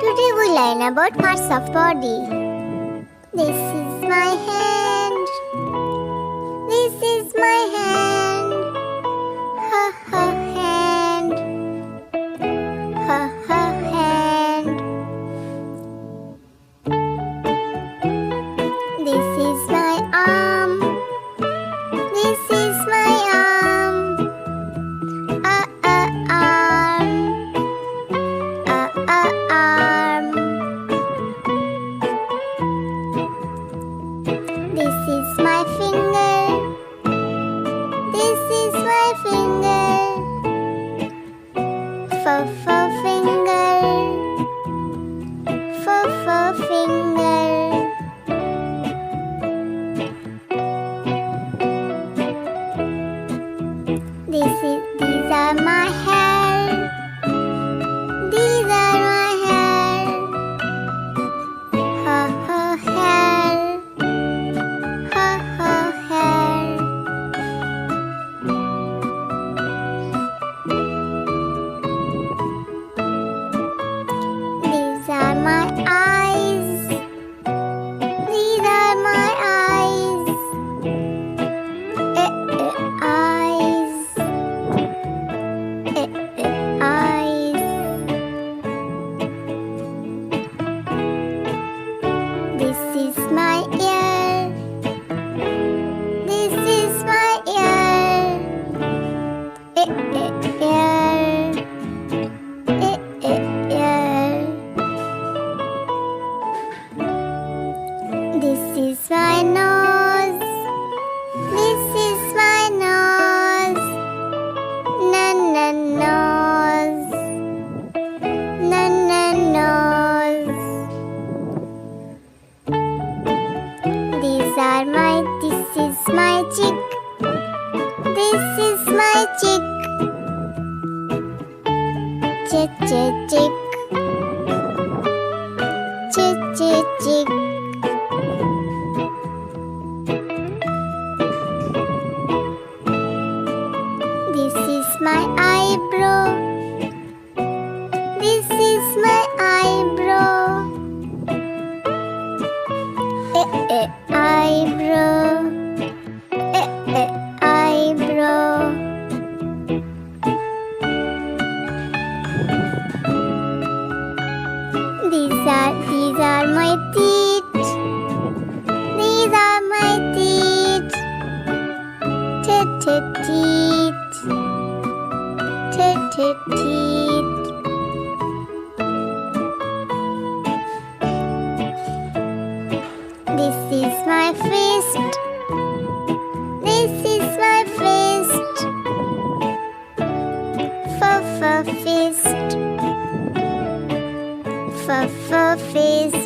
Today we learn about parts of body. This is my hand. This is my hand. Ha ha hand. Ha ha hand. This is my arm. This is my arm. Arm. Arm. This is my finger. This is my finger. Finger. Finger. These are my hair. These are my hair. Ha ha hair. Ha ha hair. These are my eyes. These are my eyes. Eyes. Eyes. This is my ear. This is my ear. Ear. This is my nose. This is my nose. Nose. Nose. This is my cheek. This is my cheek. Cheek. Cheek. This is my eyebrow. This is my eyebrow. Eyebrow. Eyebrow. These are my teeth. These are my teeth. Teeth. This is my fist. This is my fist. Fist.